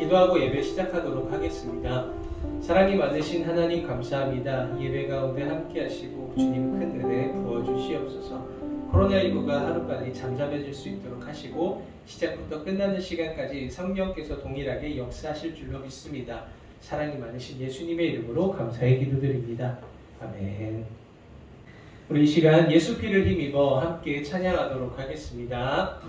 기도하고 예배 시작하도록 하겠습니다. 사랑이 많으신 하나님 감사합니다. 예배 가운데 함께 하시고 주님 큰 은혜 부어주시옵소서. 코로나19가 하루빨리 잠잠해질 수 있도록 하시고 시작부터 끝나는 시간까지 성령께서 동일하게 역사하실 줄로 믿습니다. 사랑이 많으신 예수님의 이름으로 감사의 기도드립니다. 아멘. 우리 이 시간 예수 피를 힘입어 함께 찬양하도록 하겠습니다.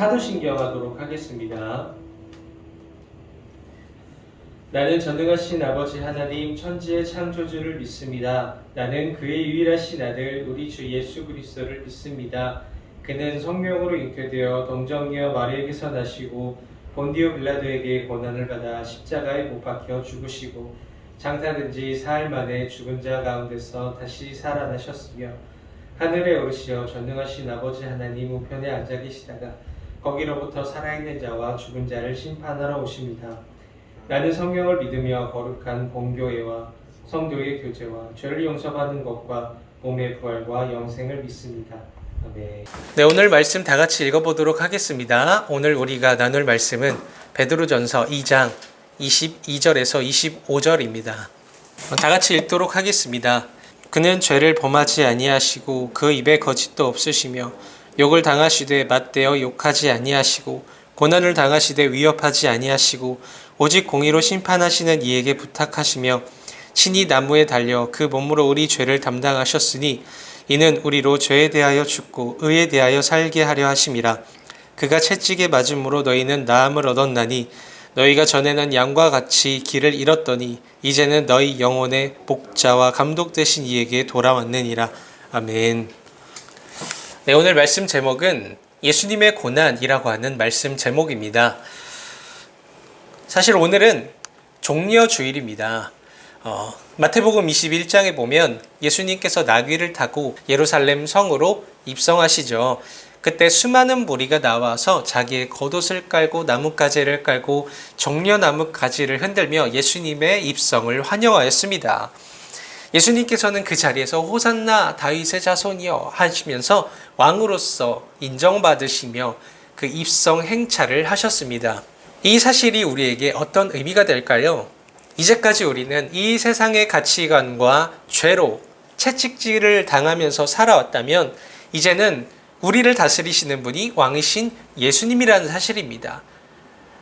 사도신경 하도록 하겠습니다. 나는 전능하신 아버지 하나님 천지의 창조주를 믿습니다. 나는 그의 유일하신 아들 우리 주 예수 그리스도를 믿습니다. 그는 성령으로 잉태되어 동정녀 마리에게서 나시고 본디오 빌라도에게 고난을 받아 십자가에 못 박혀 죽으시고 장사된 지 사흘 만에 죽은 자 가운데서 다시 살아나셨으며 하늘에 오르시어 전능하신 아버지 하나님 우편에 앉아 계시다가 거기로부터 살아있는 자와 죽은 자를 심판하러 오십니다. 나는 성령을 믿으며 거룩한 공교회와 성도의 교제와 죄를 용서받는 것과 몸의 부활과 영생을 믿습니다. 아멘. 네, 오늘 말씀 다 같이 읽어보도록 하겠습니다. 오늘 우리가 나눌 말씀은 베드로전서 2장 22절에서 25절입니다. 다 같이 읽도록 하겠습니다. 그는 죄를 범하지 아니하시고 그 입에 거짓도 없으시며 욕을 당하시되 맞대어 욕하지 아니하시고 고난을 당하시되 위협하지 아니하시고 오직 공의로 심판하시는 이에게 부탁하시며 친히 나무에 달려 그 몸으로 우리 죄를 담당하셨으니 이는 우리로 죄에 대하여 죽고 의에 대하여 살게 하려 하심이라. 그가 채찍에 맞음으로 너희는 나음을 얻었나니 너희가 전에는 양과 같이 길을 잃었더니 이제는 너희 영혼의 목자와 감독 되신 이에게 돌아왔느니라. 아멘. 네, 오늘 말씀 제목은 예수님의 고난이라고 하는 말씀 제목입니다. 사실 오늘은 종려주일입니다. 마태복음 21장에 보면 예수님께서 나귀를 타고 예루살렘 성으로 입성하시죠. 그때 수많은 무리가 나와서 자기의 겉옷을 깔고 나뭇가지를 깔고 종려나무 가지를 흔들며 예수님의 입성을 환영하였습니다. 예수님께서는 그 자리에서 호산나 다윗의 자손이여 하시면서 왕으로서 인정받으시며 그 입성 행차를 하셨습니다. 이 사실이 우리에게 어떤 의미가 될까요? 이제까지 우리는 이 세상의 가치관과 죄로 채찍질을 당하면서 살아왔다면 이제는 우리를 다스리시는 분이 왕이신 예수님이라는 사실입니다.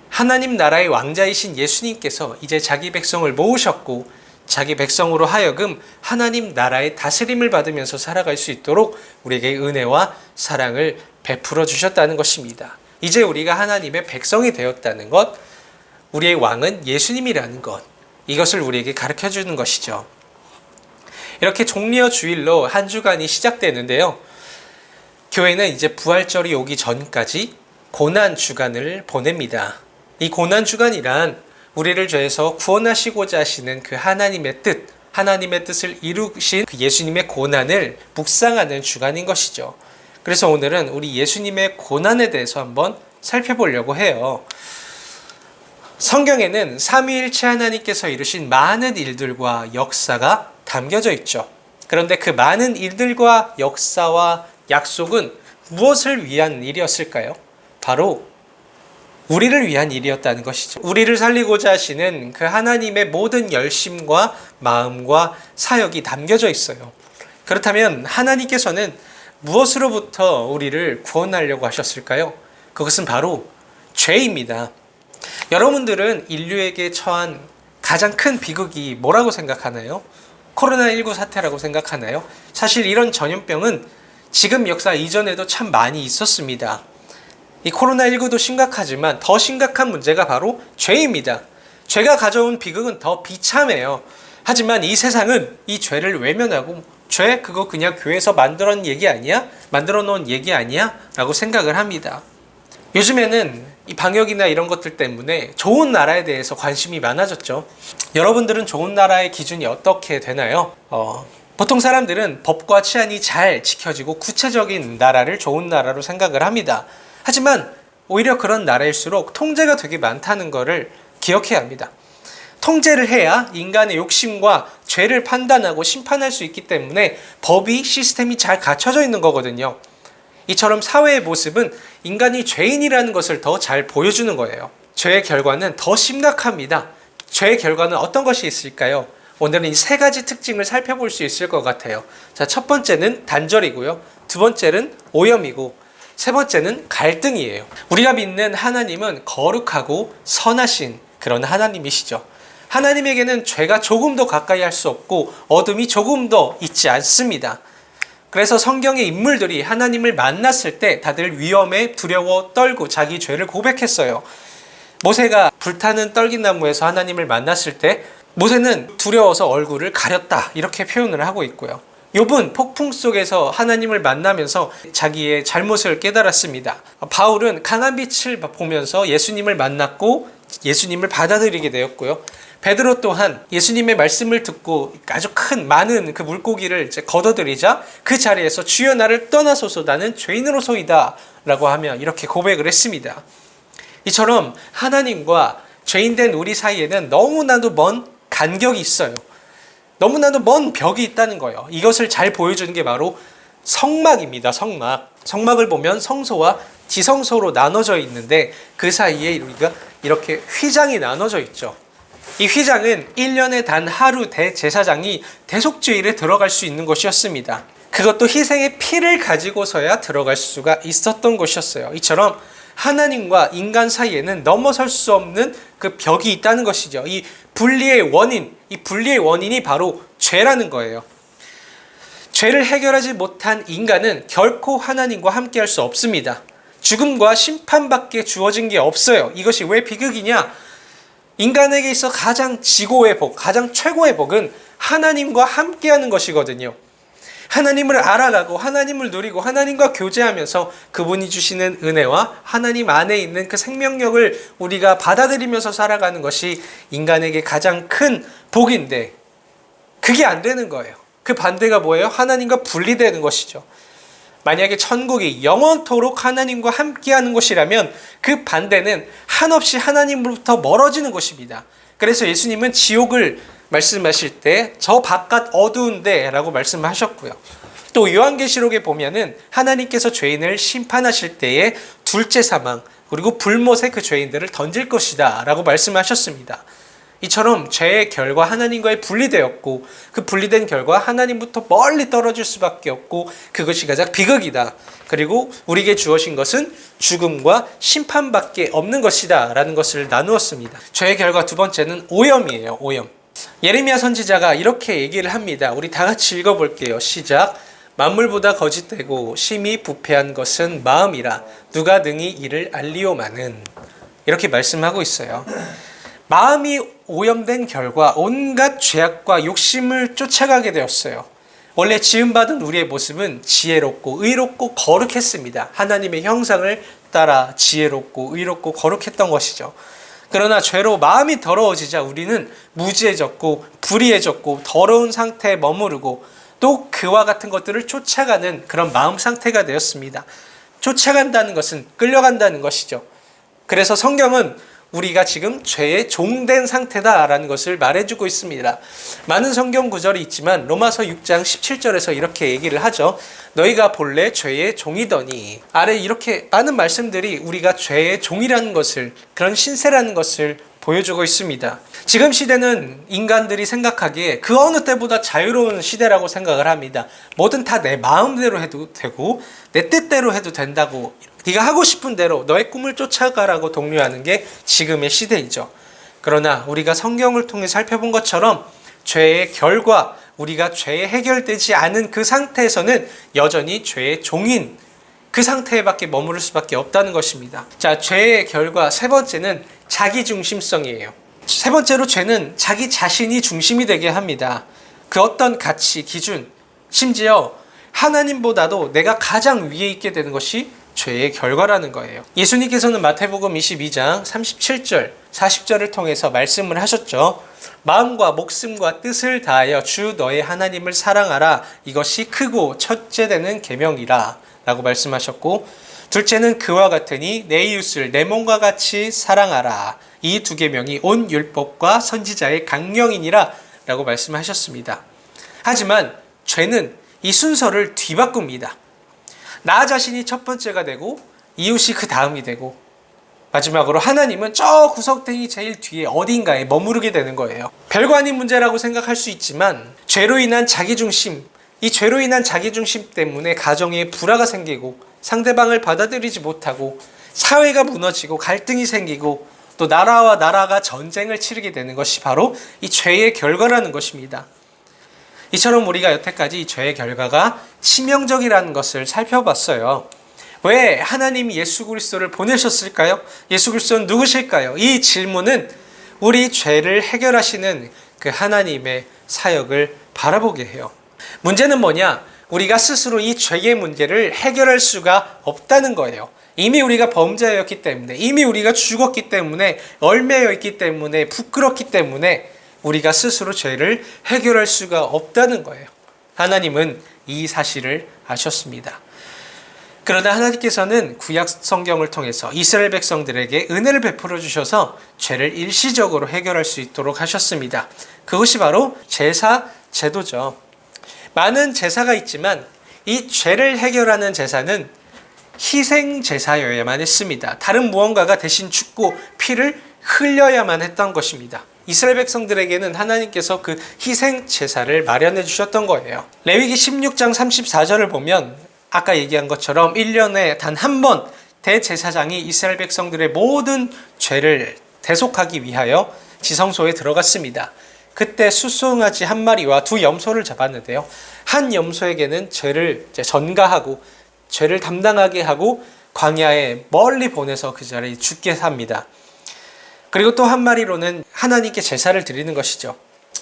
하나님 나라의 왕자이신 예수님께서 이제 자기 백성을 모으셨고 자기 백성으로 하여금 하나님 나라의 다스림을 받으면서 살아갈 수 있도록 우리에게 은혜와 사랑을 베풀어 주셨다는 것입니다. 이제 우리가 하나님의 백성이 되었다는 것, 우리의 왕은 예수님이라는 것, 이것을 우리에게 가르쳐 주는 것이죠. 이렇게 종려 주일로 한 주간이 시작되는데요. 교회는 이제 부활절이 오기 전까지 고난 주간을 보냅니다. 이 고난 주간이란 우리를 죄에서 구원하시고자 하시는 그 하나님의 뜻을 이루신 그 예수님의 고난을 묵상하는 주간인 것이죠. 그래서 오늘은 우리 예수님의 고난에 대해서 한번 살펴보려고 해요. 성경에는 삼위일체 하나님께서 이루신 많은 일들과 역사가 담겨져 있죠. 그런데 그 많은 일들과 역사와 약속은 무엇을 위한 일이었을까요? 바로 우리를 위한 일이었다는 것이죠. 우리를 살리고자 하시는 그 하나님의 모든 열심과 마음과 사역이 담겨져 있어요. 그렇다면 하나님께서는 무엇으로부터 우리를 구원하려고 하셨을까요? 그것은 바로 죄입니다. 여러분들은 인류에게 처한 가장 큰 비극이 뭐라고 생각하나요? 코로나19 사태라고 생각하나요? 사실 이런 전염병은 지금 역사 이전에도 참 많이 있었습니다. 이 코로나19도 심각하지만 더 심각한 문제가 바로 죄입니다. 죄가 가져온 비극은 더 비참해요. 하지만 이 세상은 이 죄를 외면하고 죄 그거 그냥 교회에서 만들어 놓은 얘기 아니야? 라고 생각을 합니다. 요즘에는 이 방역이나 이런 것들 때문에 좋은 나라에 대해서 관심이 많아졌죠. 여러분들은 좋은 나라의 기준이 어떻게 되나요? 보통 사람들은 법과 치안이 잘 지켜지고 구체적인 나라를 좋은 나라로 생각을 합니다. 하지만 오히려 그런 나라일수록 통제가 되게 많다는 것을 기억해야 합니다. 통제를 해야 인간의 욕심과 죄를 판단하고 심판할 수 있기 때문에 법이 시스템이 잘 갖춰져 있는 거거든요. 이처럼 사회의 모습은 인간이 죄인이라는 것을 더 잘 보여주는 거예요. 죄의 결과는 더 심각합니다. 죄의 결과는 어떤 것이 있을까요? 오늘은 이 세 가지 특징을 살펴볼 수 있을 것 같아요. 자, 첫 번째는 단절이고요. 두 번째는 오염이고 세 번째는 갈등이에요. 우리가 믿는 하나님은 거룩하고 선하신 그런 하나님이시죠. 하나님에게는 죄가 조금도 가까이 할 수 없고 어둠이 조금도 있지 않습니다. 그래서 성경의 인물들이 하나님을 만났을 때 다들 위험에 두려워 떨고 자기 죄를 고백했어요. 모세가 불타는 떨기나무에서 하나님을 만났을 때 모세는 두려워서 얼굴을 가렸다 이렇게 표현을 하고 있고요. 욥은 폭풍 속에서 하나님을 만나면서 자기의 잘못을 깨달았습니다. 바울은 강한 빛을 보면서 예수님을 만났고 예수님을 받아들이게 되었고요. 베드로 또한 예수님의 말씀을 듣고 아주 많은 그 물고기를 이제 걷어들이자 그 자리에서 주여 나를 떠나소서 나는 죄인으로소이다 라고 하며 이렇게 고백을 했습니다. 이처럼 하나님과 죄인된 우리 사이에는 너무나도 먼 간격이 있어요. 너무나도 먼 벽이 있다는 거예요. 이것을 잘 보여주는 게 바로 성막입니다. 성막을 보면 성소와 지성소로 나눠져 있는데 그 사이에 우리가 이렇게 휘장이 나눠져 있죠. 이 휘장은 1년에 단 하루 대제사장이 대속죄일에 들어갈 수 있는 것이었습니다. 그것도 희생의 피를 가지고서야 들어갈 수가 있었던 것이었어요. 이처럼 하나님과 인간 사이에는 넘어설 수 없는 그 벽이 있다는 것이죠. 이 분리의 원인이 바로 죄라는 거예요. 죄를 해결하지 못한 인간은 결코 하나님과 함께 할 수 없습니다. 죽음과 심판밖에 주어진 게 없어요. 이것이 왜 비극이냐? 인간에게 있어 가장 지고의 복, 가장 최고의 복은 하나님과 함께하는 것이거든요. 하나님을 알아가고 하나님을 누리고 하나님과 교제하면서 그분이 주시는 은혜와 하나님 안에 있는 그 생명력을 우리가 받아들이면서 살아가는 것이 인간에게 가장 큰 복인데 그게 안 되는 거예요. 그 반대가 뭐예요? 하나님과 분리되는 것이죠. 만약에 천국이 영원토록 하나님과 함께하는 곳이라면 그 반대는 한없이 하나님으로부터 멀어지는 곳입니다. 그래서 예수님은 지옥을 말씀하실 때 저 바깥 어두운 데라고 말씀하셨고요. 또 요한계시록에 보면은 하나님께서 죄인을 심판하실 때에 둘째 사망 그리고 불못에 그 죄인들을 던질 것이다 라고 말씀하셨습니다. 이처럼 죄의 결과 하나님과의 분리되었고 그 분리된 결과 하나님부터 멀리 떨어질 수밖에 없고 그것이 가장 비극이다. 그리고 우리에게 주어진 것은 죽음과 심판밖에 없는 것이다 라는 것을 나누었습니다. 죄의 결과 두 번째는 오염이에요. 오염. 예레미야 선지자가 이렇게 얘기를 합니다. 우리 다 같이 읽어볼게요. 시작. 만물보다 거짓되고 심히 부패한 것은 마음이라 누가 능히 이를 알리오마는 이렇게 말씀하고 있어요. 마음이 오염된 결과 온갖 죄악과 욕심을 쫓아가게 되었어요. 원래 지음받은 우리의 모습은 지혜롭고 의롭고 거룩했습니다. 하나님의 형상을 따라 지혜롭고 의롭고 거룩했던 것이죠. 그러나 죄로 마음이 더러워지자 우리는 무지해졌고 불의해졌고 더러운 상태에 머무르고 또 그와 같은 것들을 쫓아가는 그런 마음 상태가 되었습니다. 쫓아간다는 것은 끌려간다는 것이죠. 그래서 성경은 우리가 지금 죄의 종된 상태다라는 것을 말해주고 있습니다. 많은 성경 구절이 있지만 로마서 6장 17절에서 이렇게 얘기를 하죠. 너희가 본래 죄의 종이더니 아래 이렇게 많은 말씀들이 우리가 죄의 종이라는 것을 그런 신세라는 것을 보여주고 있습니다. 지금 시대는 인간들이 생각하기에 그 어느 때보다 자유로운 시대라고 생각을 합니다. 뭐든 다 내 마음대로 해도 되고 내 뜻대로 해도 된다고 네가 하고 싶은 대로 너의 꿈을 쫓아가라고 독려하는 게 지금의 시대이죠. 그러나 우리가 성경을 통해 살펴본 것처럼 죄의 결과, 우리가 죄에 해결되지 않은 그 상태에서는 여전히 죄의 종인 그 상태에밖에 머무를 수밖에 없다는 것입니다. 자, 죄의 결과 세 번째는 자기중심성이에요. 세 번째로 죄는 자기 자신이 중심이 되게 합니다. 그 어떤 가치, 기준, 심지어 하나님보다도 내가 가장 위에 있게 되는 것이 죄의 결과라는 거예요. 예수님께서는 마태복음 22장 37절, 40절을 통해서 말씀을 하셨죠. 마음과 목숨과 뜻을 다하여 주 너의 하나님을 사랑하라. 이것이 크고 첫째 되는 계명이라 라고 말씀하셨고, 둘째는 그와 같으니 내 이웃을 내 몸과 같이 사랑하라. 이 두 계명이 온 율법과 선지자의 강령이니라 라고 말씀하셨습니다. 하지만 죄는 이 순서를 뒤바꿉니다. 나 자신이 첫 번째가 되고 이웃이 그 다음이 되고 마지막으로 하나님은 저 구석탱이 제일 뒤에 어딘가에 머무르게 되는 거예요. 별거 아닌 문제라고 생각할 수 있지만 죄로 인한 자기중심, 이 죄로 인한 자기중심 때문에 가정에 불화가 생기고 상대방을 받아들이지 못하고 사회가 무너지고 갈등이 생기고 또 나라와 나라가 전쟁을 치르게 되는 것이 바로 이 죄의 결과라는 것입니다. 이처럼 우리가 여태까지 이 죄의 결과가 치명적이라는 것을 살펴봤어요. 왜 하나님이 예수 그리스도를 보내셨을까요? 예수 그리스도는 누구실까요? 이 질문은 우리 죄를 해결하시는 그 하나님의 사역을 바라보게 해요. 문제는 뭐냐? 우리가 스스로 이 죄의 문제를 해결할 수가 없다는 거예요. 이미 우리가 범죄였기 때문에, 이미 우리가 죽었기 때문에, 얽매여 있기 때문에, 부끄럽기 때문에 우리가 스스로 죄를 해결할 수가 없다는 거예요. 하나님은 이 사실을 아셨습니다. 그러나 하나님께서는 구약 성경을 통해서 이스라엘 백성들에게 은혜를 베풀어 주셔서 죄를 일시적으로 해결할 수 있도록 하셨습니다. 그것이 바로 제사 제도죠. 많은 제사가 있지만 이 죄를 해결하는 제사는 희생 제사여야만 했습니다. 다른 무언가가 대신 죽고 피를 흘려야만 했던 것입니다. 이스라엘 백성들에게는 하나님께서 그 희생 제사를 마련해 주셨던 거예요. 레위기 16장 34절을 보면 아까 얘기한 것처럼 1년에 단 한 번 대제사장이 이스라엘 백성들의 모든 죄를 대속하기 위하여 지성소에 들어갔습니다. 그때 숫송아지 한 마리와 두 염소를 잡았는데요. 한 염소에게는 죄를 전가하고 죄를 담당하게 하고 광야에 멀리 보내서 그 자리에 죽게 합니다. 그리고 또 한 마리로는 하나님께 제사를 드리는 것이죠.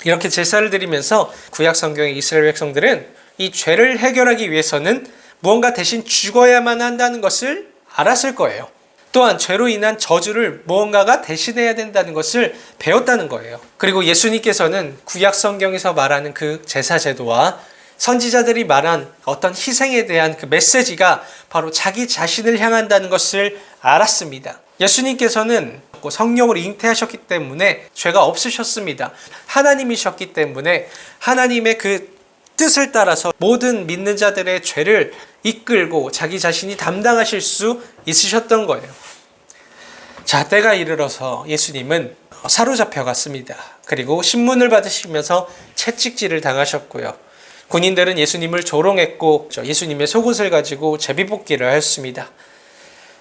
이렇게 제사를 드리면서 구약 성경의 이스라엘 백성들은 이 죄를 해결하기 위해서는 무언가 대신 죽어야만 한다는 것을 알았을 거예요. 또한 죄로 인한 저주를 무언가가 대신해야 된다는 것을 배웠다는 거예요. 그리고 예수님께서는 구약 성경에서 말하는 그 제사 제도와 선지자들이 말한 어떤 희생에 대한 그 메시지가 바로 자기 자신을 향한다는 것을 알았습니다. 예수님께서는 성령을 잉태하셨기 때문에 죄가 없으셨습니다. 하나님이셨기 때문에 하나님의 그 뜻을 따라서 모든 믿는 자들의 죄를 이끌고 자기 자신이 담당하실 수 있으셨던 거예요. 자, 때가 이르러서 예수님은 사로잡혀 갔습니다. 그리고 신문을 받으시면서 채찍질을 당하셨고요. 군인들은 예수님을 조롱했고 예수님의 속옷을 가지고 제비뽑기를 하였습니다.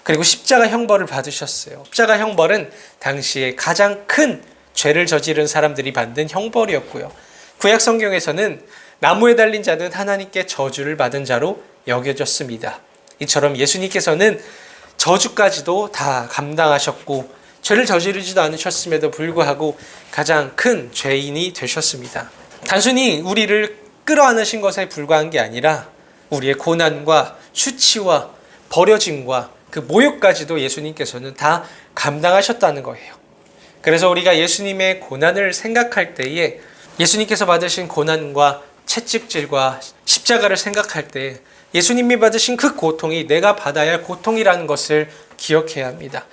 그리고 십자가 형벌을 받으셨어요. 십자가 형벌은 당시에 가장 큰 죄를 저지른 사람들이 받는 형벌이었고요. 구약 성경에서는 나무에 달린 자는 하나님께 저주를 받은 자로 여겨졌습니다. 이처럼 예수님께서는 저주까지도 다 감당하셨고 죄를 저지르지도 않으셨음에도 불구하고 가장 큰 죄인이 되셨습니다. 단순히 우리를 끌어안으신 것에 불과한 게 아니라 우리의 고난과 수치와 버려짐과 그 모욕까지도 예수님께서는 다 감당하셨다는 거예요. 그래서 우리가 예수님의 고난을 생각할 때에 예수님께서 받으신 고난과 채찍질과 십자가를 생각할 때 예수님이 받으신 그 고통이 내가 받아야 할 고통이라는 것을 기억해야 합니다.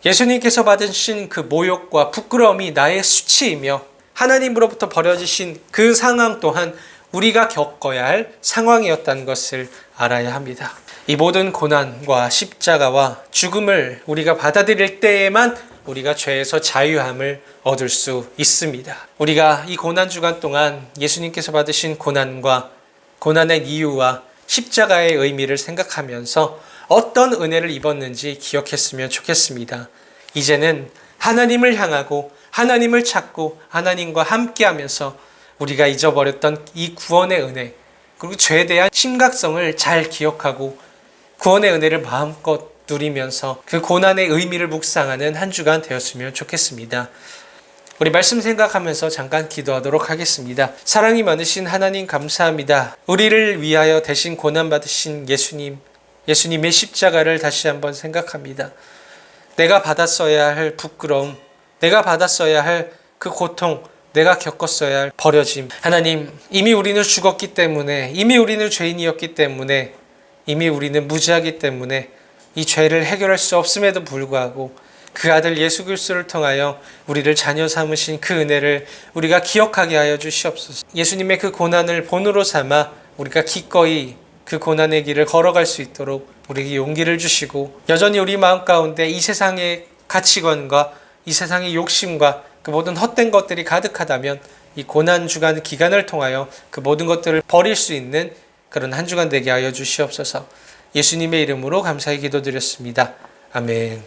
예수님께서 받으신 그 모욕과 부끄러움이 나의 수치이며 하나님으로부터 버려지신 그 상황 또한 우리가 겪어야 할 상황이었다는 것을 알아야 합니다. 이 모든 고난과 십자가와 죽음을 우리가 받아들일 때에만 우리가 죄에서 자유함을 얻을 수 있습니다. 우리가 이 고난 주간 동안 예수님께서 받으신 고난과 고난의 이유와 십자가의 의미를 생각하면서 어떤 은혜를 입었는지 기억했으면 좋겠습니다. 이제는 하나님을 향하고 하나님을 찾고 하나님과 함께하면서 우리가 잊어버렸던 이 구원의 은혜 그리고 죄에 대한 심각성을 잘 기억하고 구원의 은혜를 마음껏 누리면서 그 고난의 의미를 묵상하는 한 주간 되었으면 좋겠습니다. 우리 말씀 생각하면서 잠깐 기도하도록 하겠습니다. 사랑이 많으신 하나님 감사합니다. 우리를 위하여 대신 고난받으신 예수님의 십자가를 다시 한번 생각합니다. 내가 받았어야 할 부끄러움, 내가 받았어야 할 그 고통, 내가 겪었어야 할 버려짐. 하나님, 이미 우리는 죽었기 때문에, 이미 우리는 죄인이었기 때문에, 이미 우리는 무지하기 때문에 이 죄를 해결할 수 없음에도 불구하고 그 아들 예수 그리스도를 통하여 우리를 자녀 삼으신 그 은혜를 우리가 기억하게 하여 주시옵소서. 예수님의 그 고난을 본으로 삼아 우리가 기꺼이 그 고난의 길을 걸어갈 수 있도록 우리에게 용기를 주시고 여전히 우리 마음 가운데 이 세상의 가치관과 이 세상의 욕심과 그 모든 헛된 것들이 가득하다면 이 고난 주간 기간을 통하여 그 모든 것들을 버릴 수 있는 그런 한 주간 되게 하여 주시옵소서. 예수님의 이름으로 감사히 기도드렸습니다. 아멘.